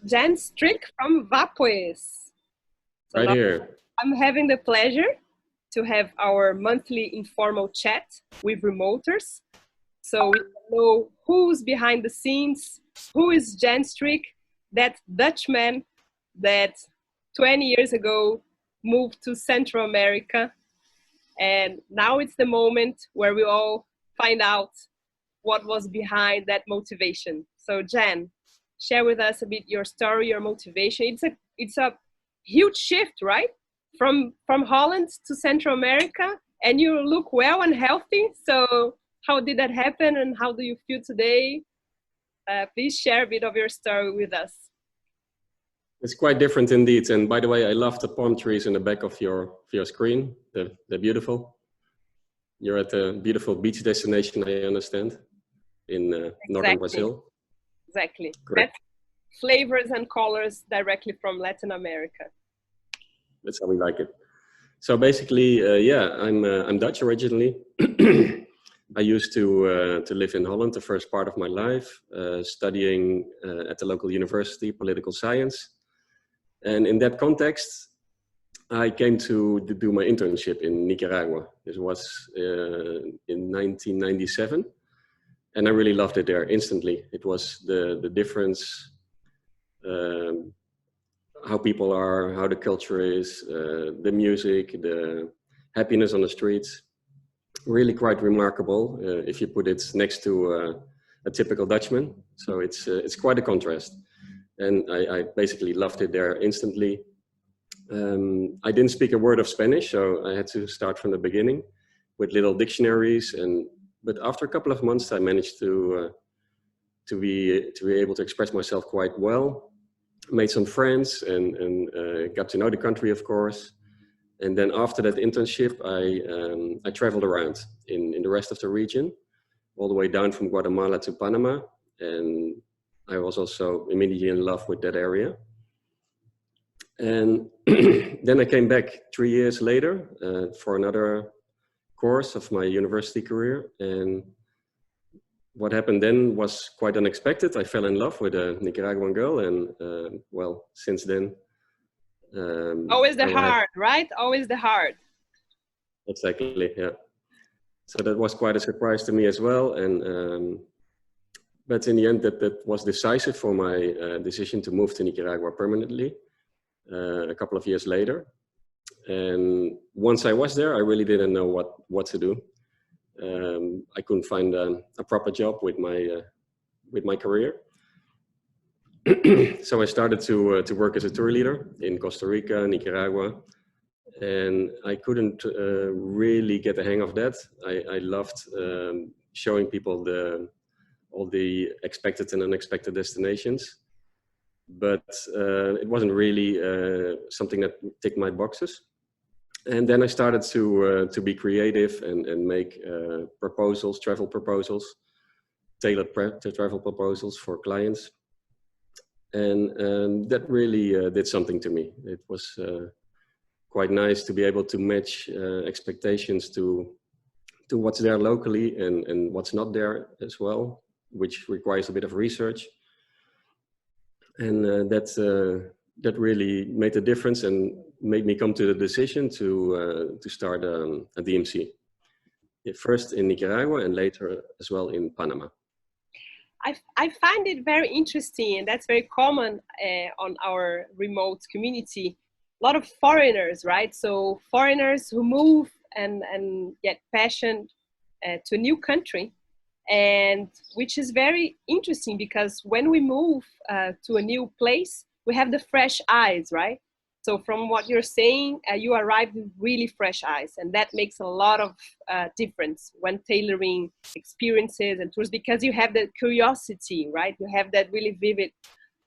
Jan Strik from Vapues. So right here. I'm having the pleasure to have our monthly informal chat with remoters. So we know who's behind the scenes, who is Jan Strik, that Dutchman that 20 years ago moved to Central America. And now it's the moment where we all find out what was behind that motivation. So Jan, share with us a bit your story, your motivation. It's a huge shift, right? From Holland to Central America, and you look well and healthy. So how did that happen, and how do you feel today? Please share a bit of your story with us. It's quite different indeed. And by the way, I love the palm trees in the back of your screen. They're beautiful. You're at a beautiful beach destination, I understand, in northern Brazil. Exactly. Great. That's flavors and colors directly from Latin America. That's how we like it. So basically, yeah, I'm Dutch originally. I used to live in Holland the first part of my life, studying at the local university, political science. And in that context, I came to do my internship in Nicaragua. This was in 1997. And I really loved it there instantly. It was the difference, how people are, how the culture is, the music, the happiness on the streets. Really quite remarkable if you put it next to a typical Dutchman. So it's quite a contrast. And I basically loved it there instantly. I didn't speak a word of Spanish, so I had to start from the beginning with little dictionaries. But after a couple of months, I managed to be able to express myself quite well. Made some friends and got to know the country, of course. And then after that internship, I traveled around in the rest of the region, all the way down from Guatemala to Panama. And I was also immediately in love with that area. And then I came back 3 years later for another course of my university career. And what happened then was quite unexpected. I fell in love with a Nicaraguan girl. And well, since then, always the heart, right? Always the heart. Exactly, yeah. So that was quite a surprise to me as well. And but in the end, that was decisive for my decision to move to Nicaragua permanently a couple of years later. And once I was there, I really didn't know what to do. I couldn't find a proper job with my career. So I started to work as a tour leader in Costa Rica, Nicaragua, and I couldn't really get a hang of that. I loved showing people all the expected and unexpected destinations, but it wasn't really something that ticked my boxes. And then I started to be creative and make proposals, travel proposals, tailored travel proposals for clients. And that really did something to me. It was quite nice to be able to match expectations to what's there locally and what's not there as well, which requires a bit of research. And that really made a difference and made me come to the decision to start a DMC. First in Nicaragua and later as well in Panama. I find it very interesting, and that's very common on our remote community. A lot of foreigners, right? So foreigners who move and get passion to a new country, and which is very interesting because when we move to a new place, we have the fresh eyes, right? So from what you're saying, you arrived with really fresh eyes, and that makes a lot of difference when tailoring experiences and tours, because you have that curiosity, right? You have that really vivid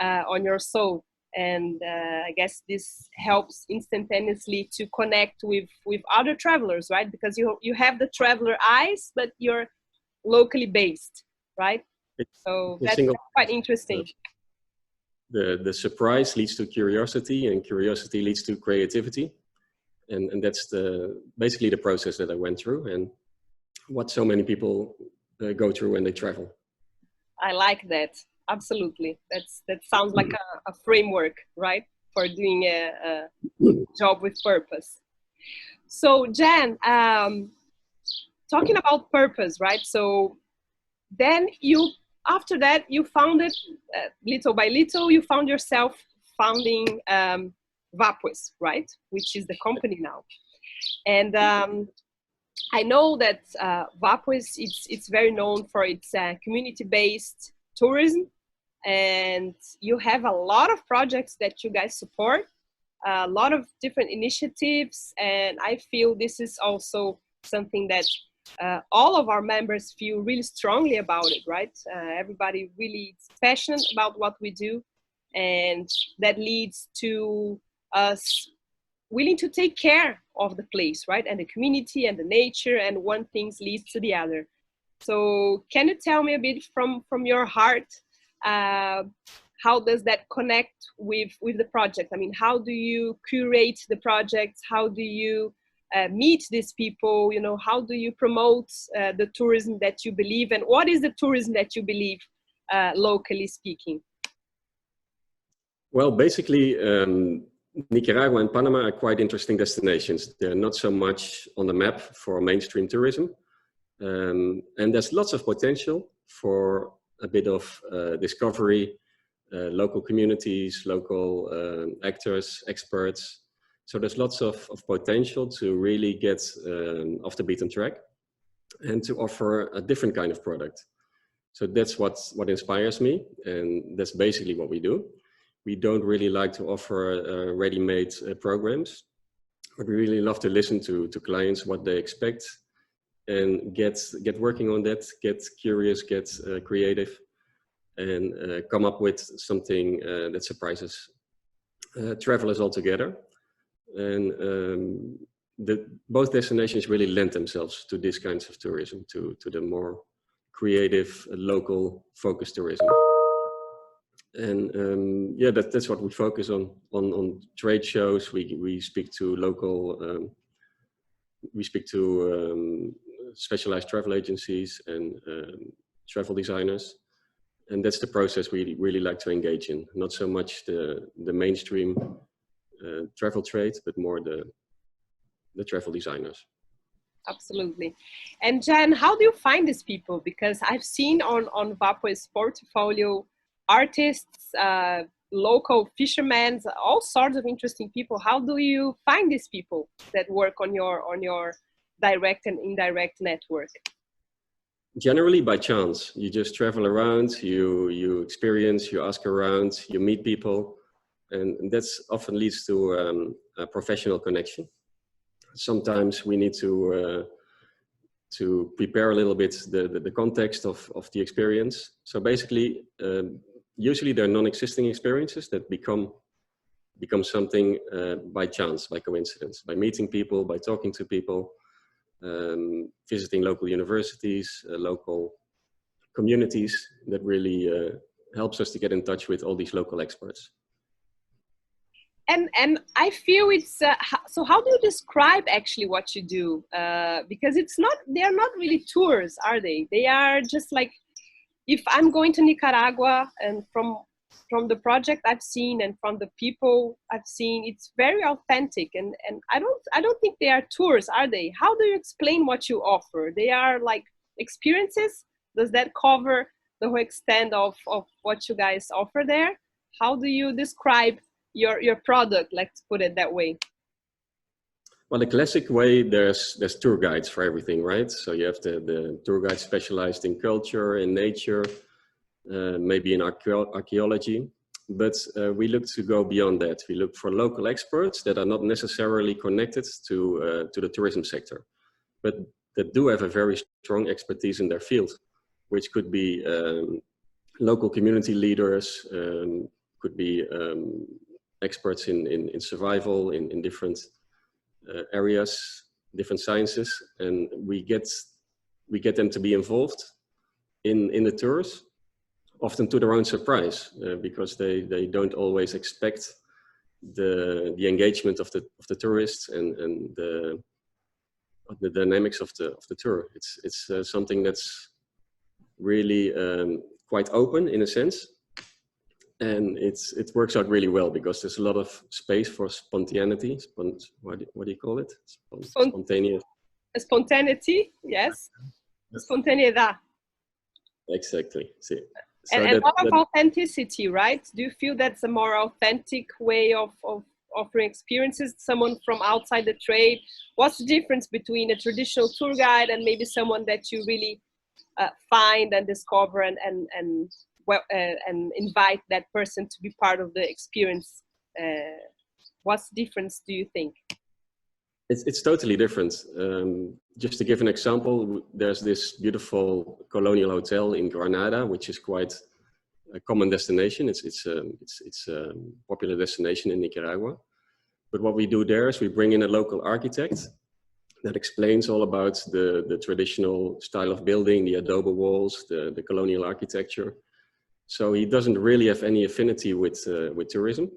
on your soul. And I guess this helps instantaneously to connect with other travelers, right? Because you have the traveler eyes, but you're locally based, right? So that's quite interesting. The surprise leads to curiosity, and curiosity leads to creativity. And that's basically the process that I went through and what so many people go through when they travel. I like that. Absolutely. That sounds like a framework, right, for doing a job with purpose. So Jan, talking about purpose, right? So then you, after that, you found it little by little. You found yourself founding Vapues, right, which is the company now. And I know that Vapues, it's very known for its community-based tourism, and you have a lot of projects that you guys support, a lot of different initiatives, and I feel this is also something that all of our members feel really strongly about it, right? Everybody really is passionate about what we do, and that leads to us willing to take care of the place, right? And the community and the nature, and one thing leads to the other. So can you tell me a bit from your heart, how does that connect with the project? I mean, how do you curate the projects? How do you meet these people? You know, how do you promote the tourism that you believe? And what is the tourism that you believe, locally speaking? Well, basically, Nicaragua and Panama are quite interesting destinations. They're not so much on the map for mainstream tourism. And there's lots of potential for a bit of discovery, local communities, local actors, experts. So there's lots of potential to really get off the beaten track and to offer a different kind of product. So that's what inspires me, and that's basically what we do. We don't really like to offer ready-made programs, but we really love to listen to clients, what they expect, and get working on that, get curious, get creative, and come up with something that surprises travelers altogether. And both destinations really lend themselves to these kinds of tourism, to the more creative, local focused tourism. And yeah, that's what we focus on trade shows. We speak to local, we speak to specialized travel agencies and travel designers. And that's the process we really like to engage in. Not so much the mainstream travel trade, but more the travel designers. Absolutely. And Jan, how do you find these people? Because I've seen on Vapues' portfolio artists, local fishermen, all sorts of interesting people. How do you find these people that work on your direct and indirect network? Generally by chance. You just travel around, you experience, you ask around, you meet people, and that's often leads to a professional connection. Sometimes we need to prepare a little bit the context of the experience. So basically, usually they're non-existing experiences that become something by chance, by coincidence, by meeting people, by talking to people, visiting local universities, local communities. That really helps us to get in touch with all these local experts. And I feel it's so. How do you describe actually what you do? Because they're not really tours, are they? They are just like, if I'm going to Nicaragua, and from the project I've seen and from the people I've seen, it's very authentic. And I don't think they are tours, are they? How do you explain what you offer? They are like experiences. Does that cover the whole extent of what you guys offer there? How do you describe your product, let's put it that way? Well, the classic way, there's tour guides for everything, right? So you have the tour guide specialized in culture, in nature, maybe in archaeology. But we look to go beyond that. We look for local experts that are not necessarily connected to the tourism sector, but that do have a very strong expertise in their field, which could be local community leaders, could be experts in survival, in different areas, different sciences, and we get them to be involved in the tours, often to their own surprise, because they don't always expect the engagement of the tourists and the dynamics of the tour. It's something that's really quite open in a sense, And it works out really well because there's a lot of space for spontaneity. What do you call it? Spontaneous. Spontaneity, yes. Spontaneidad. Exactly. See. So and a lot of authenticity, right? Do you feel that's a more authentic way of offering experiences? Someone from outside the trade, what's the difference between a traditional tour guide and maybe someone that you really find and discover and invite that person to be part of the experience? What's the difference, do you think? It's totally different. Just to give an example, there's this beautiful colonial hotel in Granada, which is quite a common destination. It's a popular destination in Nicaragua. But what we do there is we bring in a local architect that explains all about the traditional style of building, the adobe walls, the colonial architecture. So he doesn't really have any affinity with tourism.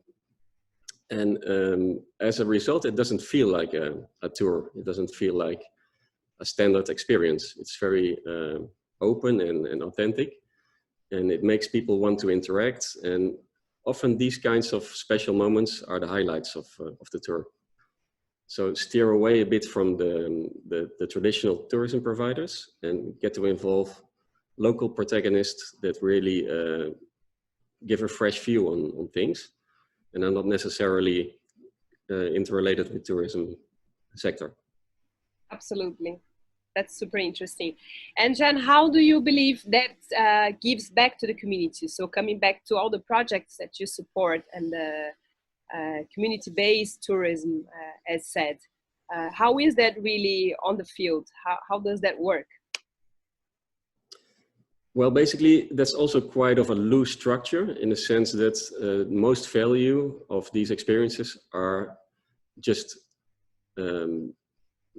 And as a result, it doesn't feel like a tour. It doesn't feel like a standard experience. It's very open and authentic, and it makes people want to interact. And often these kinds of special moments are the highlights of the tour. So steer away a bit from the traditional tourism providers and get to involve local protagonists that really give a fresh view on things and are not necessarily interrelated with tourism sector. Absolutely. That's super interesting. And Jan, how do you believe that gives back to the community? So coming back to all the projects that you support and the community-based tourism, as said, how is that really on the field? How does that work? Well, basically, that's also quite of a loose structure in the sense that most value of these experiences are just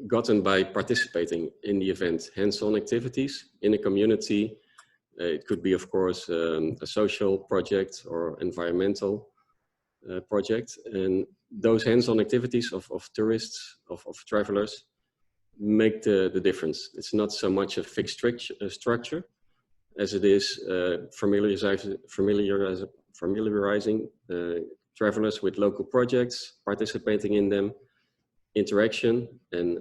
gotten by participating in the event, hands-on activities in a community. It could be, of course, a social project or environmental project. And those hands-on activities of tourists, of travelers, make the difference. It's not so much a fixed structure as it is familiarizing travelers with local projects, participating in them, interaction, and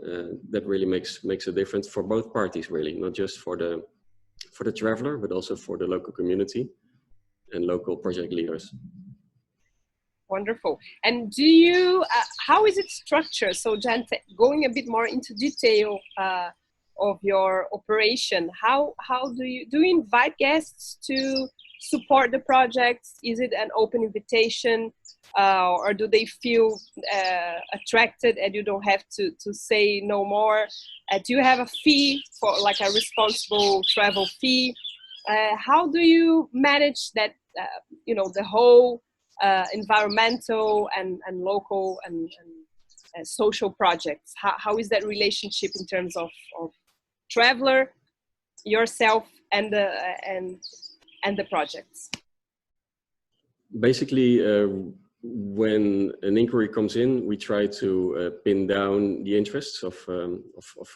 that really makes a difference for both parties, really, not just for the traveler, but also for the local community and local project leaders. Wonderful. And do you, how is it structured? So Jan, going a bit more into detail of your operation, how do you invite guests to support the projects? Is it an open invitation, or do they feel attracted and you don't have to say no more? Do you have a fee for like a responsible travel fee? How do you manage that, you know, the whole environmental and local and social projects? How is that relationship in terms of traveler, yourself, and the projects? Basically, when an inquiry comes in, we try to pin down the interests of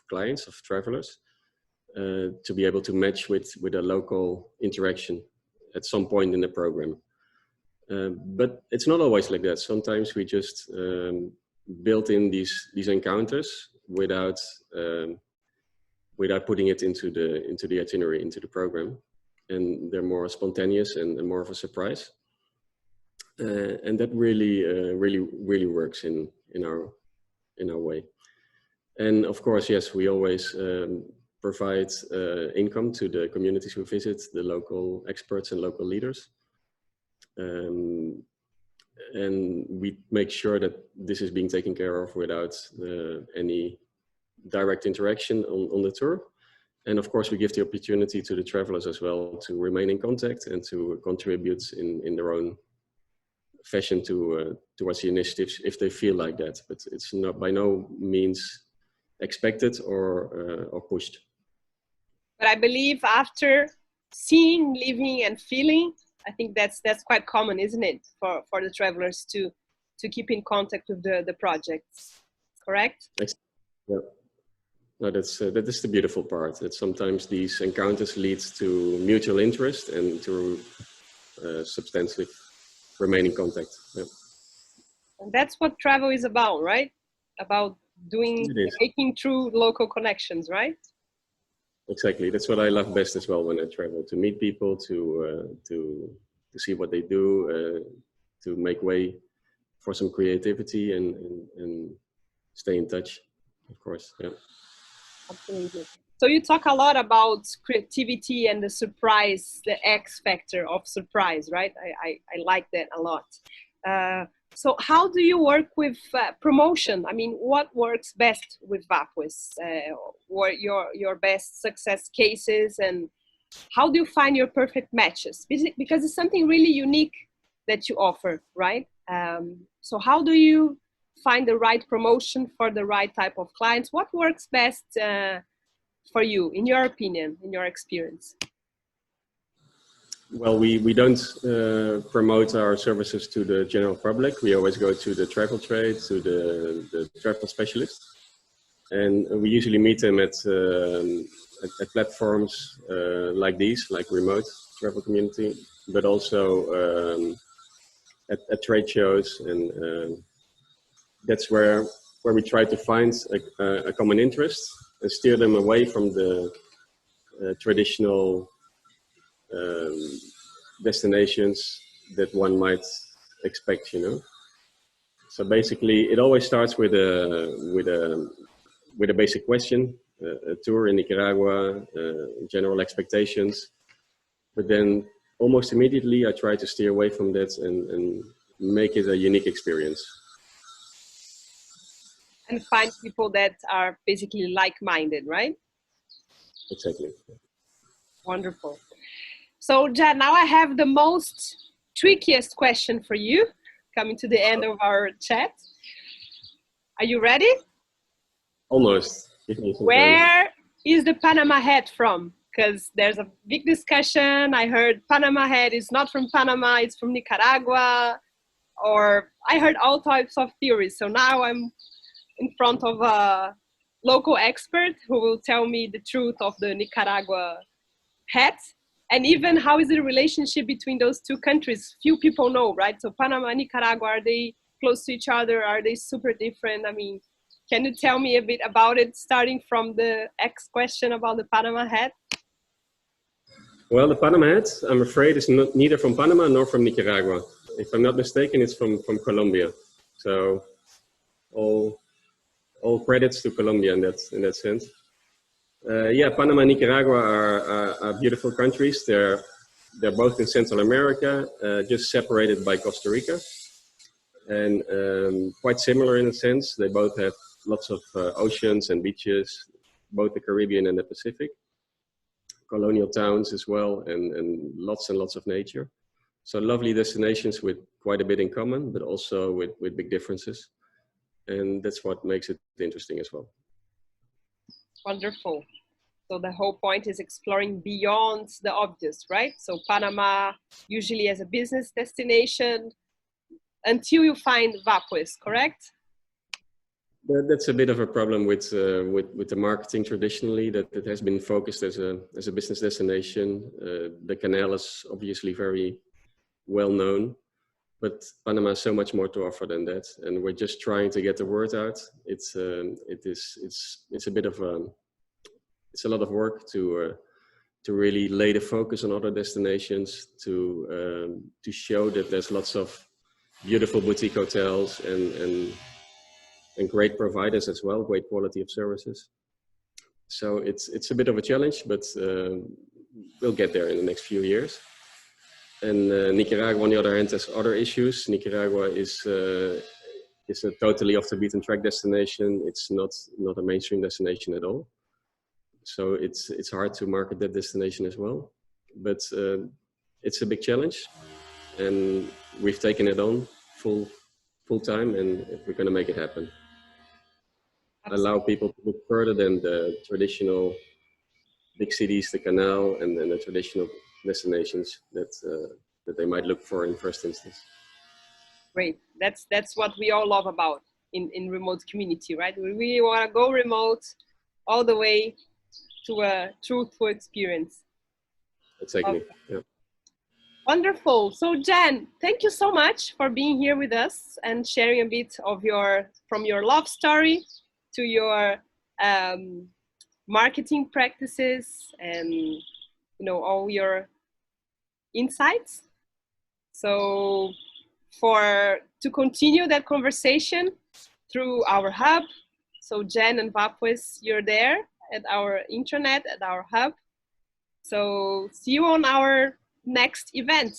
clients, of travelers, to be able to match with a local interaction at some point in the program. But it's not always like that. Sometimes we just build in these encounters without putting it into the itinerary, into the program, and they're more spontaneous and more of a surprise. And that really works in our way. And of course, yes, we always provide income to the communities who visit, the local experts and local leaders. And we make sure that this is being taken care of without any direct interaction on the tour. And of course, we give the opportunity to the travelers as well to remain in contact and to contribute in their own fashion towards the initiatives if they feel like that. But it's not by no means expected or pushed. But I believe after seeing, living, and feeling, I think that's quite common, isn't it, for the travelers to keep in contact with the projects, correct? Yeah. No, that is the beautiful part, that sometimes these encounters lead to mutual interest and to substantive remain in contact. Yeah. And that's what travel is about, right? About making true local connections, right? Exactly. That's what I love best as well when I travel, to meet people, to see what they do, to make way for some creativity and stay in touch, of course. Yeah. Absolutely. So you talk a lot about creativity and the surprise, the X factor of surprise, right? I like that a lot. So how do you work with promotion? I mean, what works best with Vapues? What your best success cases, and how do you find your perfect matches? Because it's something really unique that you offer, right? So how do you find the right promotion for the right type of clients? What works best for you, in your opinion, in your experience? Well, we don't promote our services to the general public. We always go to the travel trade, to the travel specialists. And we usually meet them at platforms like these, like Remote Travel Community, but also at trade shows. And that's where we try to find a common interest and steer them away from the traditional destinations that one might expect, you know. So basically, it always starts with a basic question, a tour in Nicaragua, general expectations, but then almost immediately I try to steer away from that and make it a unique experience. And find people that are basically like-minded, right? Exactly. Wonderful. So Jan, now I have the most trickiest question for you, coming to the end of our chat. Are you ready? Almost. Where is the Panama hat from? Because there's a big discussion. I heard Panama hat is not from Panama, it's from Nicaragua. Or I heard all types of theories. So now I'm in front of a local expert who will tell me the truth of the Nicaragua hat. And even how is the relationship between those two countries? Few people know, right? So Panama and Nicaragua, are they close to each other? Are they super different? I mean, can you tell me a bit about it, starting from the X question about the Panama hat? Well, the Panama hat, I'm afraid, is neither from Panama nor from Nicaragua. If I'm not mistaken, it's from Colombia. So all credits to Colombia in that sense. Yeah, Panama and Nicaragua are beautiful countries. They're both in Central America, just separated by Costa Rica, and quite similar in a sense. They both have lots of oceans and beaches, both the Caribbean and the Pacific. Colonial towns as well, and lots of nature. So lovely destinations with quite a bit in common, but also with big differences. And that's what makes it interesting as well. Wonderful. So the whole point is exploring beyond the obvious, right? So Panama usually as a business destination until you find Vapues, correct? That's a bit of a problem with the marketing traditionally, that it has been focused as a business destination. The canal is obviously very well known, but Panama has so much more to offer than that, and we're just trying to get the word out. It's a bit of it's a lot of work to really lay the focus on other destinations, to show that there's lots of beautiful boutique hotels and great providers as well, great quality of services. So it's a bit of a challenge, but we'll get there in the next few years. And Nicaragua, on the other hand, has other issues. Nicaragua is a totally off the beaten track destination. It's not a mainstream destination at all. So it's hard to market that destination as well. But it's a big challenge, and we've taken it on full time, and we're going to make it happen. Absolutely. Allow people to look further than the traditional big cities, the canal, and the traditional destinations that they might look for in first instance. Great. That's what we all love about in remote community, right? We really want to go remote all the way to a truthful experience. Exactly. Yeah. Wonderful. So Jan, thank you so much for being here with us and sharing a bit of from your love story to your um, marketing practices and all your insights. So to continue that conversation through our hub, so Jen and Vapues, you're there at our intranet, at our hub. So see you on our next event.